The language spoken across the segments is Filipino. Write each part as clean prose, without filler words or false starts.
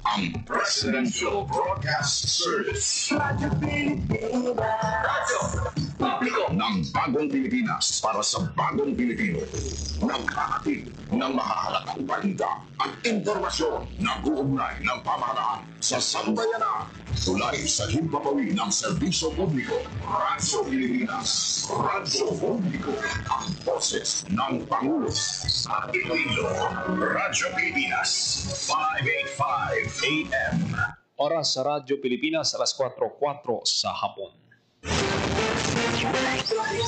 ang Presidential Broadcast Service. Radyo Publiko ng bagong Pilipinas para sa bagong Pilipino. Naghahatid ng mahahalagang balita at impormasyon na uugnay ng pamahalaan sa sambayanan. Tulay sa himpapawid ng serbisyo publiko. Radyo Pilipinas. Radyo Publiko. Ang boses ng Pangulo sa Iloilo. Radyo Pilipinas. 585 AM. Oras sa Radyo Pilipinas, alas 4:04 sa hapon.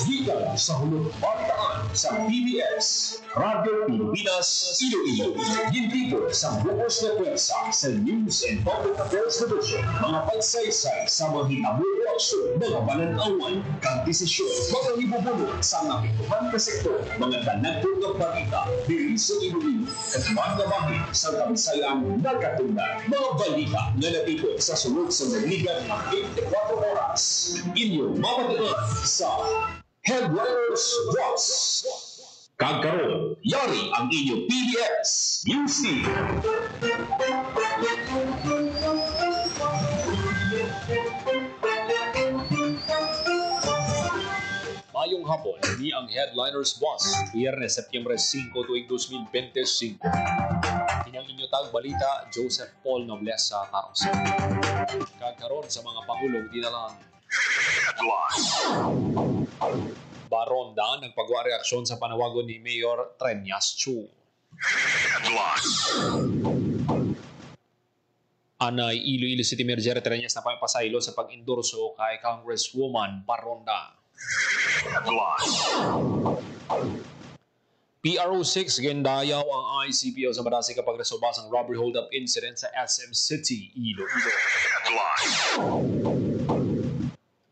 Gikan sa hulog balitaan sa PBS, Radyo Pilipinas, Iloilo. Gintigo sa bukas na pwersa sa News and Public Affairs Division. Mga pagsaysay sa mga hinabuo aksyon, mga bananawan, kag-desisyon, mga hibubulong sa napituhan na sektor, mga tanagpong ng balita, diri sa Iloilo, at mga bahin sa kabisayang nagatunan. Mga balita na natipon sa sunod sa naligan ng 24 oras. Inyong mapatian sa Headliners Watch. Kagkaroon, yari ang inyong PBS UC. Mayong hapon, ini ang Headliners Boss, Biyernes, Setyembre 5, tuwing 2025. Inyong inyo tag balita, Joseph Paul Noblesa Taros. Kagkaroon sa mga Pangulong dinalan. Baronda nagpagawa reaksyon sa panawagon ni Mayor Treñas Chu. Anay Iloilo City Mayor Jerry Treñas na pasaylo sa pag-endorso kay Congresswoman Baronda. PRO6 gindayaw ang ICPO sa Barasi kapag resolba ang robbery hold-up incident sa SM City, Iloilo.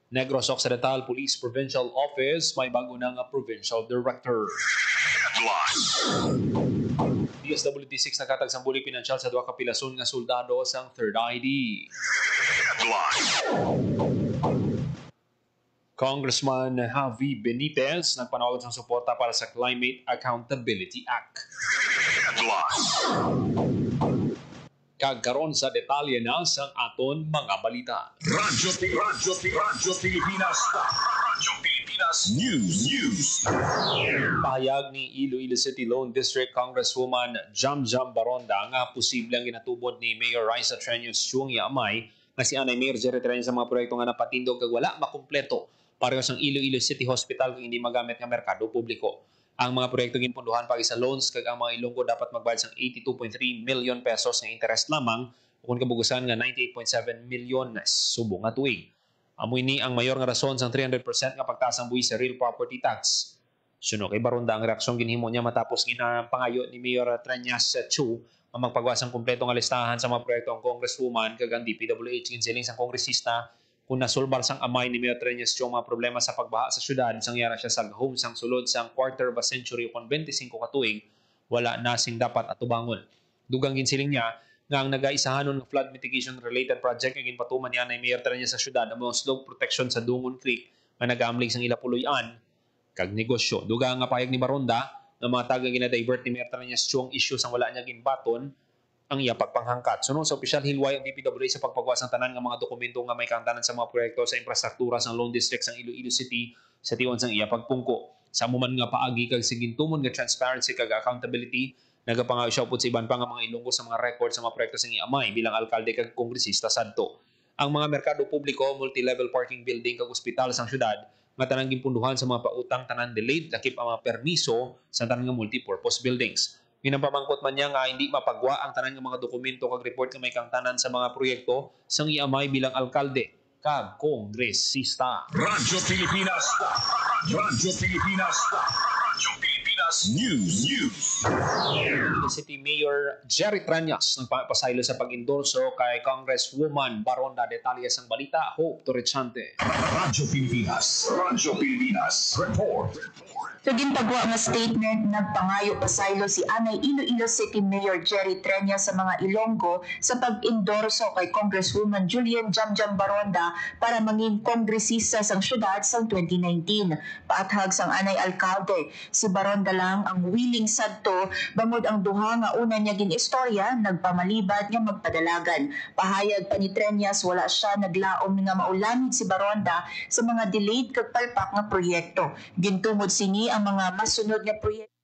Negros Occidental Police Provincial Office may bago ng Provincial Director. DSWD 6 nakatag sa bulig pinansyal sa 2 kapilason nga soldado sang Third ID. Congressman Javi Benitez nagpanawagan ng suporta para sa Climate Accountability Act. Kagkaroon sa detalye na sa aton mga balita. Radyo Pilipinas. Radyo Pilipinas News. Pahayag ni Iloilo City Lone District Congresswoman Jamjam Baronda nga posibleng ginatubod ni Mayor Raisa Treñas Chung Yamay na si Anay Mayor Jerry Treñas sa mga proyekto nga napatindog kag wala makumpleto pareho sa Iloilo City Hospital kung hindi magamit nga merkado publiko. Ang mga proyekto ginpunduhan pag sa loans kag ang mga Ilonggo dapat magbayad sang 82.3 million pesos nga interest lamang kung kabugusan nga 98.7 million subong nga tuig. Amoy ni ang mayor nga rason sang 300% nga pagtaas ang buwis sa real property tax. Suno kay Baronda ang reaksyon ginhimo niya matapos ginapangayo ni Mayor Treñas Chu ang magpagwasang kumpleto nga listahan sa mga proyekto ang Congresswoman kag ang DPWH ginsiling sang kongresista kung nasulbar sang amay ni Mayor Treñas Chung mga problema sa pagbaha sa syudad sang yara siya sa home sang sulod sang quarter of a century kon 25 katuig wala na sing dapat atubangon. Dugang ginsiling niya nga ang nagaisahanon ng flood mitigation related project nga ginpatuman niya ni Mayor Treñas sa syudad ang mga slope protection sa Dungon Creek nga nagaamlig sang ilapuloy-an kag negosyo. Dugang nga payag ni Baronda nga mga taga ginadivert ni Mayor Treñas Chung issue sang wala niya ginbaton ang iya pagpanghangkat. Sunod sa opisyal hilway ang DPWH sa pagpagawa ng tanan ng mga dokumento nga may kantanan sa mga proyekto sa infrastruktura sa Lone District ng Iloilo City sa tion sang iya pagpungko. Sa muman nga paagi kag sigintumon nga transparency kag accountability, nagapangayo siya upod sa iban pa nga mga Ilonggo sa mga record sa mga proyekto sa iamay bilang alkalde kag kongresista sadto. Ang mga merkado publiko, multi-level parking building kag ospital sa syudad nga tanang ginpunduhan sa mga pautang tanan delayed lakip ang mga permiso sa tanan nga multi-purpose buildings. Ginapamangkot man niya nga hindi mapagwa ang tanan ng mga dokumento kag report nga may kangtanan sa mga proyekto sang iamay bilang alkalde kag kongresista. Radyo Pilipinas. Radyo Pilipinas. Radyo Pilipinas News. City Mayor Jerry Treñas nagpapasaylo sa pag-endorso kay Congresswoman Baronda. Detalye sang balita, Hope Torrechante. Radyo Pilipinas. Radyo Pilipinas. Report. Sa gintagwa nga statement, nagpangayo pasaylo si Anay Iloilo City Mayor Jerry Treñas sa mga Ilonggo sa pag-endorso kay Congresswoman Julian Jamjam Baronda para manging kongresista sang syudad sang 2019. Paathag sang Anay Alkalde, si Baronda lang ang willing sadto bangod ang duha nga una niya ginistorya nagpamalibad nga magpadalagan. Pahayag pa ni Treñas wala siya naglaom nga maulamig si Baronda sa mga delayed kag palpak nga proyekto. Gintumod sini ang mga masunod nga proyekto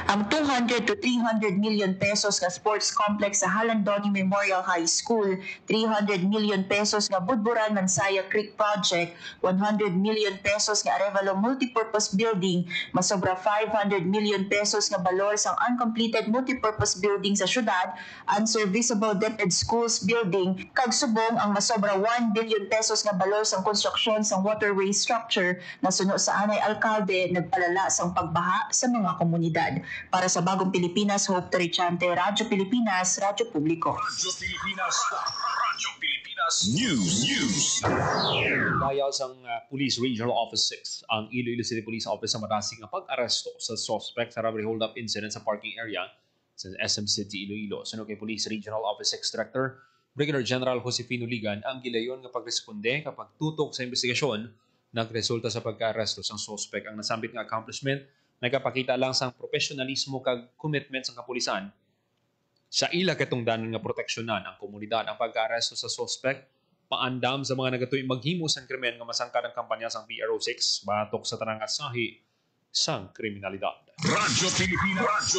ang 200 to 300 million pesos nga sports complex sa Halandoni Memorial High School, 300 million pesos nga Budburan Mansaya Creek Project, 100 million pesos nga Arevalo Multipurpose Building, masobra 500 million pesos nga balor sa uncompleted multipurpose building sa syudad, unserviceable DepEd Schools Building, kag subong ang masobra 1 billion pesos nga balor sa konstruksyon sa waterway structure na suno sa anay alkalde nagpalala sang pagbaha sa mga komunidad. Para sa Bagong Pilipinas, Hope Torichante, Radyo Pilipinas, Radyo Publiko. Radyo Pilipinas News. Bayaw sang Police Regional Office 6 ang Iloilo City Police Office sa madasig nga pag-aresto sa suspect sa robbery hold-up incident sa parking area sa SM City, Iloilo. Suno kay Police Regional Office 6 Director Brigadier General Josefino Ligan ang gilayon nga pagresponde kapag tutok sa investigasyon nagresulta sa pagka-aresto sang suspect. Ang nasambit nga accomplishment nagapakita lang sang profesionalismo kag commitment sang kapulisan sa ila katungdanan nga proteksyonan ang komunidad. Ang pagka-aresto sa suspect paandam sa mga nagatuy maghimo sang krimen nga masangkad ang kampanya sang PRO6 batok sa tanang asahi sang kriminalidad. Radyo Pilipinas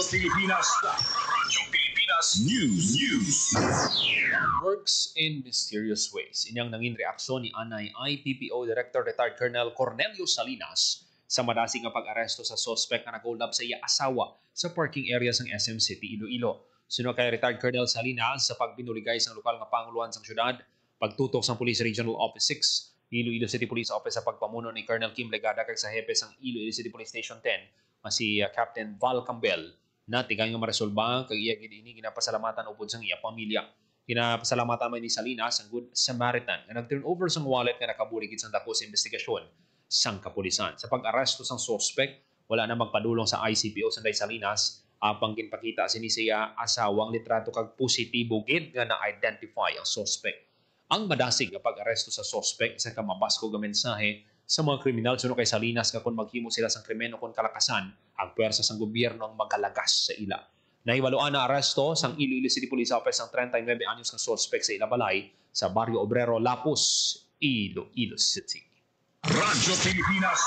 News. Works in mysterious ways. Inyang nangin reaksyon ni Anay IPPO Director Retired Colonel Cornelio Salinas sa madasig nga pag-aresto sa suspect na nag-hold up sa iya asawa sa parking area ng SM City, Iloilo. Suno kay Retired Colonel Salinas sa pagbinuligay sa lokal nga panguluhan sa syudad, pagtutok sa Police Regional Office 6, Iloilo City Police Office sa pagpamuno ni Colonel Kim Legada kag sa hepe sang Iloilo City Police Station 10 si Captain Val Campbell na tigay nga maresolba kag iya gid ini ginapasalamatan upod sang iya pamilya. Ginapasalamatan man ni Salinas ang Good Samaritan nga nag-turn over sang wallet nga nakabulig sa dako sa investigasyon sang kapulisan. Sa pag-aresto sang suspect, wala na magpadulong sa ICPO Sanday Salinas apang ginpakita sini siya asawang litrato kag positibo gid nga na-identify ang suspect. Ang madasig nga pag-aresto sa suspect sa kamabasko nga mensahe sa mga kriminal suno kay Salinas nga kung maghimo sila sang krimen o kung kalakasan, ang puwersa sang gobyerno ang magkalagas sa ila. Nahiwaluan na aresto sang Iloilo City Police Office ang 39 anyos nga suspect sa ilabalay sa Barrio Obrero, Lapus, Iloilo City. Radyo Pilipinas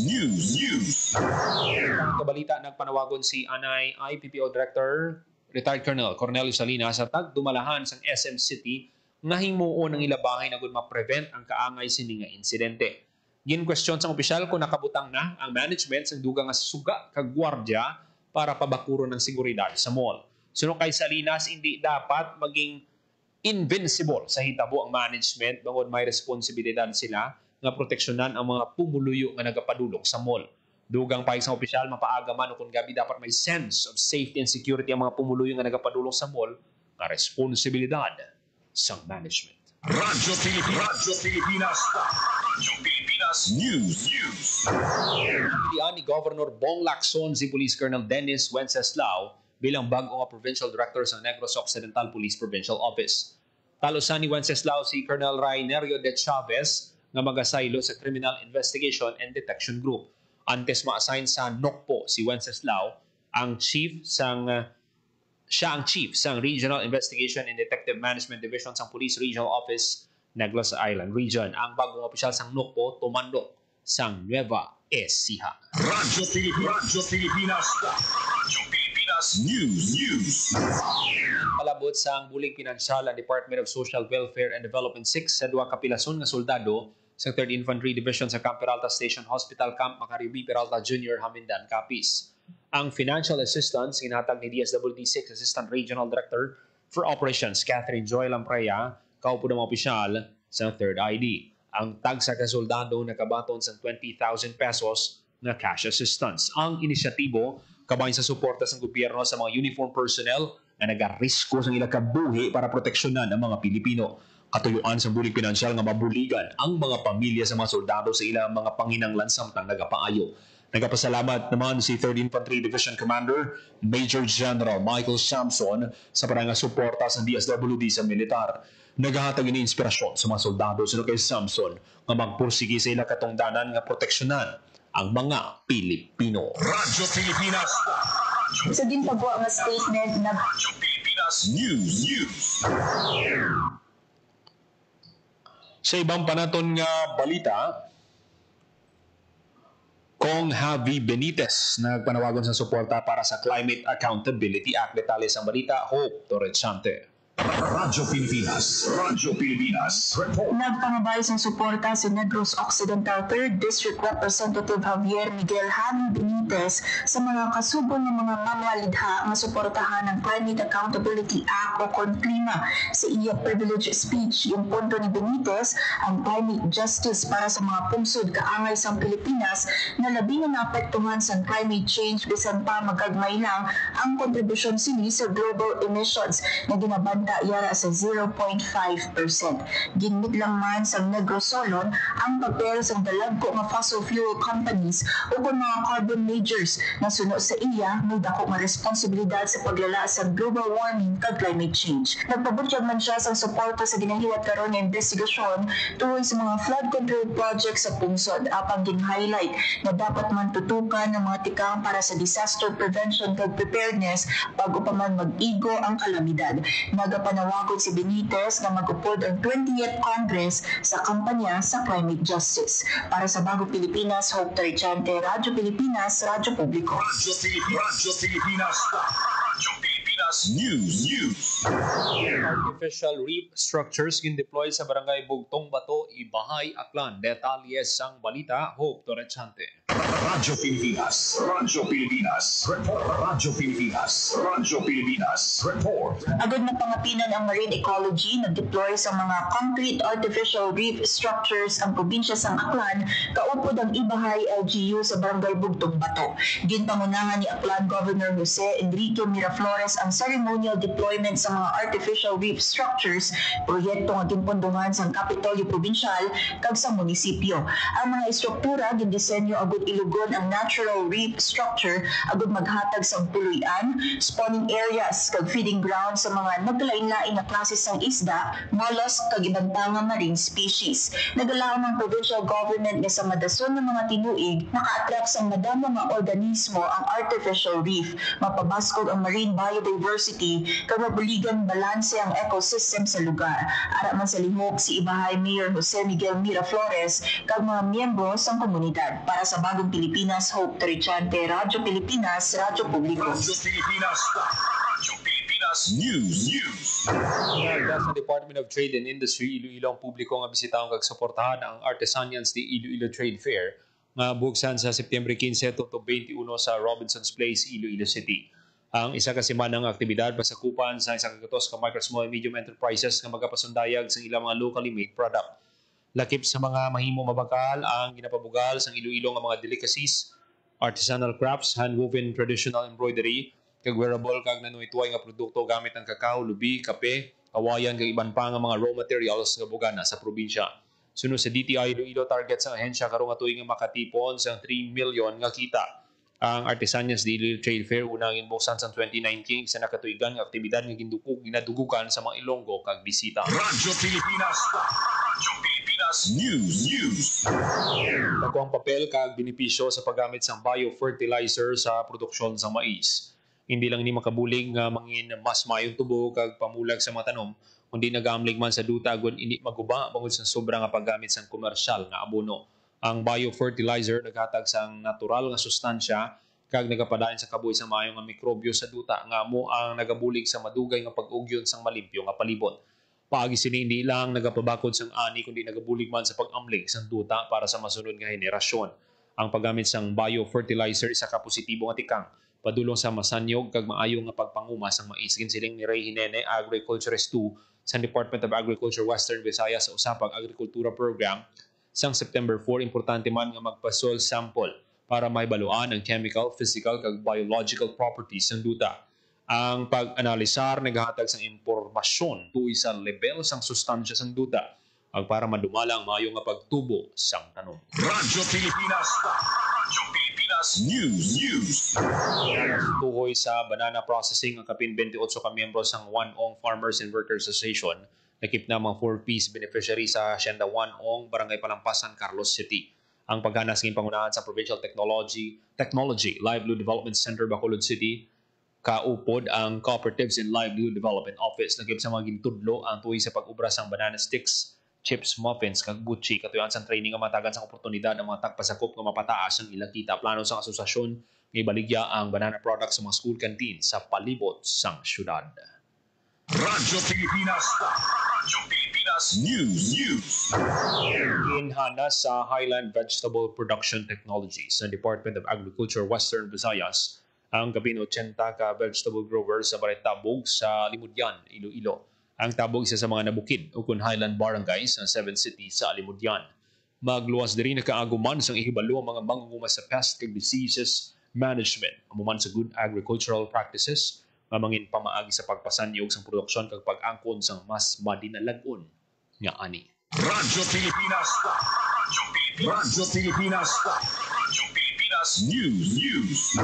News. Ang kabalita nagpanawagon si Anay IPPO Director Retired Colonel Cornelio Salinas sa tagdumalahan sang SM City nga himuon ang ilabahay na gud ma-prevent ang kaangay sini nga insidente. Gin-question sang opisyal kung nakabutang na ang management sang dugang nga suga kag gwardya para pabakuro ng seguridad sa mall. Suno kay Salinas, hindi dapat maging invincible sa hitabo ang management bangod may responsibilidad sila nga proteksyonan ang mga pumuluyo nga nagapadulong sa mall. Dugang pa isang opisyal mapaagaman o kung gabi dapat may sense of safety and security ang mga pumuluyo nga nagapadulong sa mall nga responsibilidad sa management. Radyo Pilipinas News. Pilihan ni Governor Bong Lacson si Police Colonel Dennis Wenceslao bilang bago nga Provincial Director sa Negros Occidental Police Provincial Office. Talusan ni Wenceslao si Colonel Rainerio de Chavez nga magasaylo sa Criminal Investigation and Detection Group. Antes ma-assign sa NOCPO si Wenceslao siya ang chief sang Regional Investigation and Detective Management Division sang Police Regional Office Negros Island Region. Ang bagong opisyal sang NOCPO tumandok sang Nueva Ecija. Radyo Pilipinas News. Palabot sa bulig pinansyal ang Department of Social Welfare and Development 6 sa duwa kapilason nga soldado sa 3rd Infantry Division sa Camp Peralta Station Hospital Camp Macaribi Peralta Jr. Hamindan, Capiz. Ang financial assistance ginhatag ni DSWD 6 Assistant Regional Director for Operations Catherine Joy Lampreya, kaupo ng mga opisyal sa 3rd ID. Ang tag sa kasoldado nakabaton sa 20,000 pesos na cash assistance. Ang inisyatibo kabahin sa suporta sa gobyerno sa mga uniform personnel na nagarisko sa ilang kabuhi para proteksyonan ang mga Pilipino. Katuyuan sa bulig pinansyal nga mabuligan ang mga pamilya sa mga soldado sa ilang mga panginanglan samtang nagapaayo. Nagapasalamat naman si 3rd Infantry Division Commander Major General Michael Samson sa parang suporta sa DSWD sa militar. Nagahatag ini inspirasyon sa mga soldado sa kay Samson nga magpursige sa ila katungdanan nga proteksyonan ang mga Pilipino. Radyo Pilipinas. Sa ginpagawa nga statement na Radyo Pilipinas News. Sa ibang panaton nga balita, Kong Javi Benitez nagpanawagon sa suporta para sa Climate Accountability Act. Detalye sa balita, Hope Torrechante. Radyo Pilipinas. Radyo Pilipinas. Report. nagpangabay sa suporta si Negros Occidental 3rd District Representative Javier Miguel Javi Benitez sa mga kasubong ng mga mamlalidha nga suportahan ng Climate Accountability Act o CONCLIMA. Sa iya privilege speech, yung punto ni Benitez, ang climate justice para sa mga pungsod kaangay sa Pilipinas na labi na naapektuhan sa climate change bisan pa magagmay lang ang kontribusyon sini sa global emissions na ginabanda yara sa 0.5%. Ginmit lang man sa Negros Solon ang papel sa dalagko nga fossil fuel companies o kung mga carbon majors na suno sa iya may dako nga responsibilidad sa paglala sa global warming kag climate change. Nagpabutyag man siya sa suporta sa ginahiwat karon nga investigasyon tungod sa mga flood control projects sa pungsod. Apang gin-highlight na dapat man tutukan ng mga tikang para sa disaster prevention kag preparedness bago pa man mag-igo ang kalamidad. Nagapanawagon si Benitez na mag-upod ang 20th Congress sa kampanya sa climate justice. Para sa Bagong Pilipinas, Hope Torrechante, Radyo Pilipinas, Radyo Publiko. Radyo Pilipinas. Radyo Pilipinas News. Artificial reef structures deploy sa barangay Bugtong Bato, Ibahay, Aklan. Detalye sang balita, Hope Torrechante. Radyo Pilipinas. Radyo Pilipinas. Report. Radyo Pilipinas. Radyo Pilipinas. Report. Agad na pangapinan ang marine ecology, nag-deploy sa mga concrete artificial reef structures ang probinsya sang Aklan, kaupod ang Ibahay LGU sa barangay Bugtong Bato. Ginpangunahan ni Aklan Governor Jose Enrique Miraflores ang ceremonial deployment sa mga artificial reef structures, proyekto nga ginpundungan sa Kapitolyo Provincial kag sa munisipyo. Ang mga istruktura gindisenyo agud ilugon ang natural reef structure agud maghatag sa tuluyan, spawning areas kag feeding grounds sa mga naglain-lain na klase sang isda, mollusk kag ibang nga marine species. Nagalaw ng provincial government nga sa madason ng mga tinuig naka-attract sang madamo nga organismo ang artificial reef, mapabaskog ang marine biodiversity kag mabuligan balanse ang ecosystem sa lugar. Ara man sa lihok si Ibahay Mayor Jose Miguel Miraflores kag mga miyembro sang komunidad. Para sa Bagong Pilipinas, Hope Torrechante, Radyo Pilipinas, Radyo Publiko. Radyo Pilipinas. Radyo Pilipinas News. Nagda sa Department of Trade and Industry, Iloilo ang publiko nga bisitahon kag suportahan ang Artisanians di Iloilo Trade Fair nga buksan sa September 15 to 21 sa Robinson's Place, Iloilo City. Ang isa ka semanang aktibidad pasakupan sa isa kagatos ka micro, small, and medium enterprises nga magapasundayag sa ilang mga locally made product. Lakip sa mga mahimo mabakal ang ginapabugal sa Iloilo nga mga delicacies, artisanal crafts, hand-woven traditional embroidery, kag wearable kag nanuituay nga produkto gamit ang kakao, lubi, kape, kawayan kag iban pa nga mga raw materials nga bugana sa probinsya. Sunod sa DTI Iloilo, target sa ahensya karon nga tuig nga makatipon sa 3 million nga kita. Ang Artisanians di Iloilo Trade Fair unang inbuksan sa 2019 sa nakatuigan nga aktibidad nga ginadugukan sa mga Ilonggo kag bisita. Radyo Pilipinas. Radyo Pilipinas News. Nakuha ang papel kag benepisyo sa paggamit sa biofertilizer sa produksyon sa mais. Hindi lang ni makabulig nga mangin mas mayong tubo kag pamulag sa mga tanom, kundi nagamlig man sa duta gon ini maguba bangod sa sobra nga paggamit sa komersyal nga abono. Ang biofertilizer naghatag sang natural nga sustansya kag nagapadayon sa kabuhi sa maayo nga mikrobyo sa duta nga amo ang nagabulig sa madugay nga pag-ugyon sang malimpyo nga palibot. Paagi sini hindi lang nagapabakod sang ani kundi nagabulig man sa pag-amlig sang duta para sa masunod nga henerasyon. Ang paggamit sang biofertilizer isa ka positibo nga tikang padulong sa masanyog kag maayo nga pagpanguma sang mais. Ginsiling ni Ray Hinene, Agriculturist 2 sa Department of Agriculture Western Visayas sa usapang agrikultura program sang September 4. Importante man nga magpasol sample para maibaluan ang chemical, physical kag biological properties ng duta. Ang pag-analisar naghatag sang impormasyon tuoy sa level sang sustansya sang duta ag para madumala ang maayo nga pagtubo sang tanom. Radyo Pilipinas. Radyo Pilipinas News. Tuhoy sa banana processing ang kapin 28 ka miyembro sang One Ong Farmers and Workers Association Nakip na mga 4Ps beneficiary sa Hacienda 1 Ong, Barangay Palampasan, Carlos City. Ang paghanas ng pangunahan sa Provincial Technology Livelihood Development Center, Bacolod City, kaupod ang Cooperatives and Livelihood Development Office. Nakip sa mga gintudlo ang tuwi sa pag-ubra sang banana sticks, chips, muffins, kag butchi, katuyan sa training nga matagan sa oportunidad ang mga tagpasakop nga mapataas ang ilang kita. Plano sa asosasyon nga ibaligya ang banana products sa mga school canteen sa palibot sang syudad. Radyo Pilipinas. Radyo Pilipinas News. Inhana sa Highland Vegetable Production Technologies sa Department of Agriculture Western Visayas ang kapin 80 ka vegetable growers sa Barangay Tabog sa Limudyan, Iloilo. Ang Tabog isa sa mga nabukid ukon Highland Barangays sa 7 cities sa Limudyan. Magluwas diri na kaaguman sang ihibalo ang mga mangunguma sa pest and diseases management, amuman sa good agricultural practices, mamangin pamaagi sa pagpasanyog sa produksyon kag pag-angkon sang mas madinalagon nga ani. Radyo Pilipinas. Radyo Pilipinas. Radyo Pilipinas. Radyo Pilipinas News.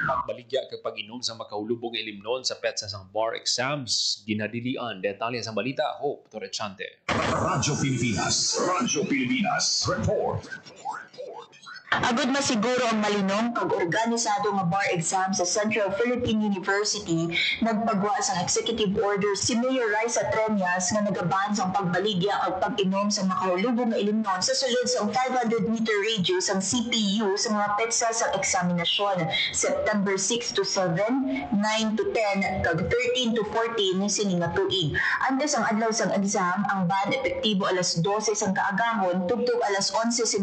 Pagbaligya kag pag-inom sa makahulubog nga ilimnon sa petsa sang bar exams, ginadilian detalye sa balita. Hope Torrechante. Radyo Pilipinas. Radyo Pilipinas. Report. Agud masiguro ang malinong kag organisado nga bar exam sa Central Philippine University, nagpagwa sang executive order si Mayor Raisa Treñas nga nagaban sang pagbaligya ag pag-inom sa makahulubong nga ilimnon sa sulod sang 500-meter radius ang CPU sa mga petsa sa eksaminasyon September 6 to 7, 9 to 10 kag 13 to 14 ni sining nga tuig. Antes ang adlaw sang exam, ang ban epektibo alas 12 sang kaagahon tubtob alas 11:59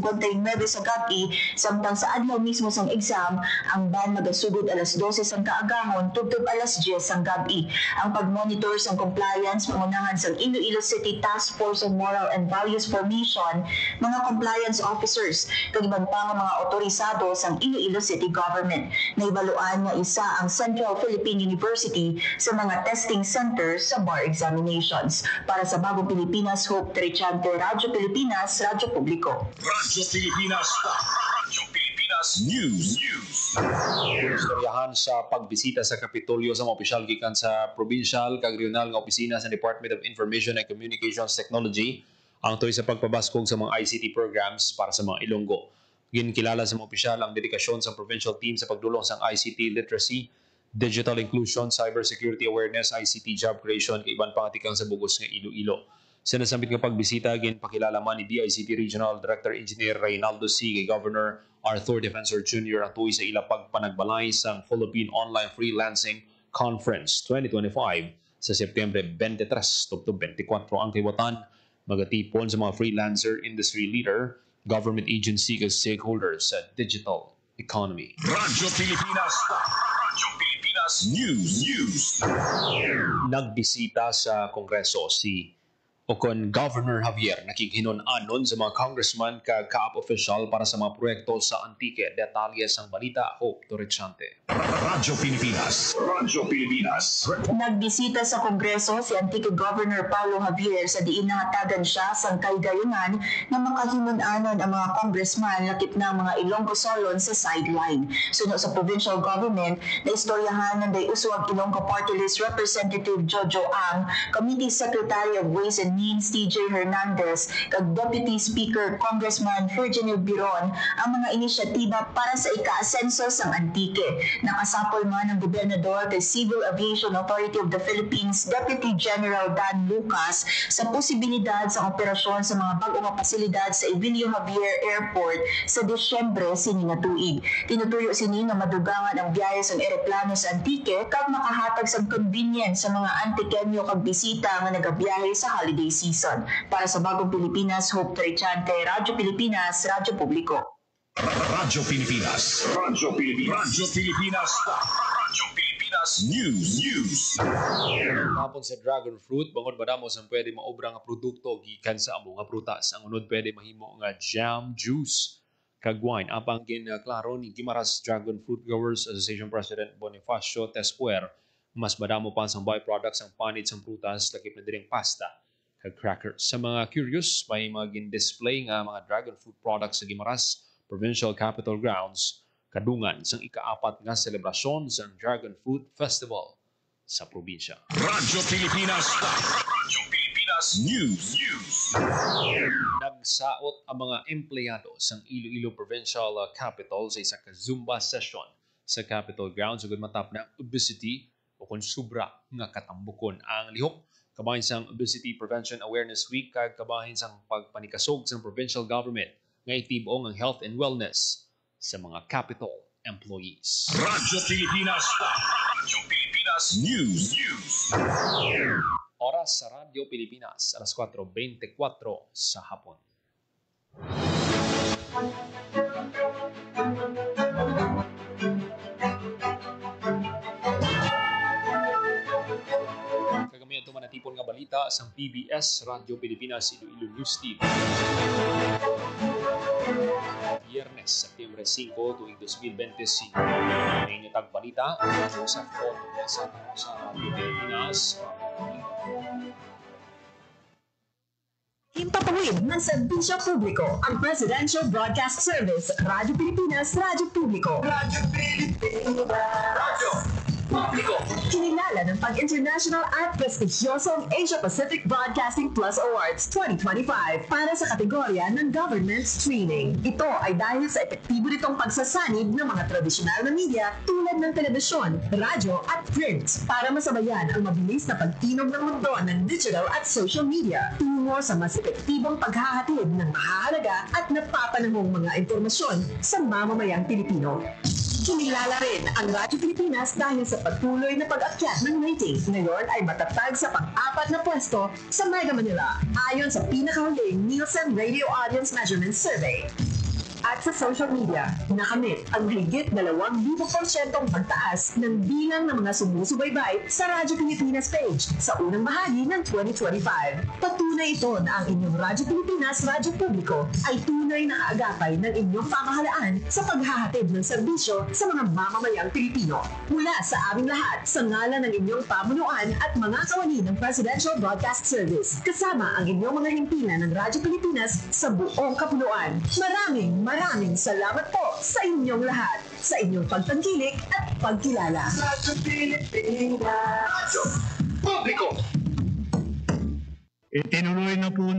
sa gabi. Samtang sa adlaw mismo sang exam, ang ban magasugod alas 12 sang kaagahon tubtob alas 10 sang gabi. Ang pagmonitor sang compliance pangunahan sang Iloilo City Task Force on Moral and Values Formation, mga compliance officers kag iban pa nga mga otorisado sang Iloilo City Government. Naibaluan nga isa ang Central Philippine University sa mga testing centers sa bar examinations. Para sa Bagong Pilipinas, Hope Trichante, Radyo Pilipinas, Radyo Publiko. Radyo Pilipinas. Radyo Pilipinas News. Istoryahan sa pagbisita sa Kapitolyo sa mga opisyal gikan sa provincial kag regional nga opisina sa Department of Information and Communications Technology ang tuwi sa pagpabaskog sa mga ICT programs para sa mga Ilonggo. Ginkilala sa mga opisyal ang dedikasyon sa provincial team sa pagdulong sa ICT literacy, digital inclusion, cybersecurity awareness, ICT job creation kay iban pangatikang sa bugos nga Iloilo. Sa nasambit nga pagbisita, ginpakilala man ni DICT Regional Director Engineer Reynaldo C. kay Governor Arthur Defensor Jr. ang tuwi sa ila pagpanagbalay sa Philippine Online Freelancing Conference 2025 sa Setyembre 23 to 24 ang kiwatan magatipon sa mga freelancer, industry leader, government agency kag stakeholders sa digital economy. Radyo Pilipinas. Radyo Pilipinas News. Nagbisita sa Kongreso si Governor Javier nakikhinon-anon sa mga congressman kag CAAP official para sa mga proyekto sa Antique. Detalye sang balita, Hope Torrechante. Radyo Pilipinas. Radyo Pilipinas. Nagbisita sa Kongreso si Antique Governor Paulo Javier sa diin nahatagan siya sang kahigayonan na makahinon-anon ang mga congressman lakip ng mga Ilonggo Solon sa sideline. Suno sa provincial government, na istoryahan ng Dayuswag Ilonggo Party List Representative Jojo Ang, Committee Secretary of Ways and Means TJ Hernandez, kag Deputy Speaker Congressman Virginio Biron ang mga inisyatiba para sa ika-asenso sang Antique. Nakasapol man ang gobernador kay Civil Aviation Authority of the Philippines Deputy General Dan Lucas sa posibilidad sa operasyon sa mga bag-o nga pasilidad sa Emilio Javier Airport sa Disyembre sini nga tuig. Tinutuyo sini nga madugangan ang biyahe sa eroplano sa Antique kag makahatag sang convenience sa mga Antiqueño kag bisita nga nagabiyahe sa holiday season. Para sa Bagong Pilipinas, Hope Trichante, Radyo Pilipinas, Radyo Publiko. Radyo Pilipinas. Radyo Pilipinas. Radyo Pilipinas. Radyo Pilipinas News. Hapon sa dragon fruit, bangod madamos ang pwede maobra nga produkto gikan sa amo nga prutas. Ang unod pwede mahimo nga jam, juice, kag wine. Apang klaro ni Guimaras Dragon Fruit Growers Association President Bonifacio Tespuer, mas madamo pa ang byproducts ang panit sa prutas lakip na diring pasta kag crackers. Sa mga curious, may mga display nga mga dragon fruit products sa Guimaras Provincial Capital Grounds kadungan sang ika-4 nga selebrasyon sa Dragon Fruit Festival sa probinsya. Radyo Pilipinas. Radyo Pilipinas. Pilipinas News. Nagsaot ang mga empleyado sa Iloilo Provincial Capital sa isa ka Zumba session sa Capitol Grounds ug matap ng obesity o kung sobra nga katambukon ang lihok. Kabahin sang Obesity Prevention Awareness Week kag kabahin sang pagpanikasog sa provincial government nga itibong ang health and wellness sa mga capital employees. Radyo Pilipinas News. Oras sa Radyo Pilipinas, alas 4:24 sa hapon. Kagamihan ito manatipon nga balita sa PBS Radyo Pilipinas Iloilo News Team. Biyernes, September 5, tuwing 2025. Ngayon yung tagbalita, sa photo sa Radyo Pilipinas. Himpapawid ng serbisyo publiko ang Presidential Broadcast Service, Radyo Pilipinas, Radyo Publiko. Kinilala ng pag-international at prestigyosong Asia-Pacific Broadcasting Plus Awards 2025 para sa kategorya ng Government Streaming. Ito ay dahil sa epektibo nitong pagsasanib ng mga tradisyonal na media tulad ng telebisyon, radyo at print para masabayan ang mabilis na pagtinog ng mundo ng digital at social media tungo sa mas epektibong paghahatid ng mahahalaga at napapanahong mga impormasyon sa mamamayang Pilipino. Kinilala rin ang Radyo Pilipinas dahil sa patuloy na pag-akyat ng rating. Ngayon ay matatag sa pang-4 na pwesto sa Mega Manila ayon sa pinakahuling Nielsen Radio Audience Measurement Survey. At sa social media, nakamit ang higit 2,000% pagtaas ng bilang ng mga sumusubaybay sa Radyo Pilipinas page sa unang bahagi ng 2025. Patunay ito na ang inyong Radyo Pilipinas Radyo Publiko ay tunay na kaagapay ng inyong pamahalaan sa paghahatid ng serbisyo sa mga mamamayang Pilipino. Mula sa aming lahat, sa ngalan ng inyong pamunuan at mga kawani ng Presidential Broadcast Service, kasama ang inyong mga himpilan ng Radyo Pilipinas sa buong kapuluan. Maraming salamat po sa inyong lahat, sa inyong pagtangkilik at pagkilala. Radyo Pilipinas Radyo Publiko. Itinuloy na po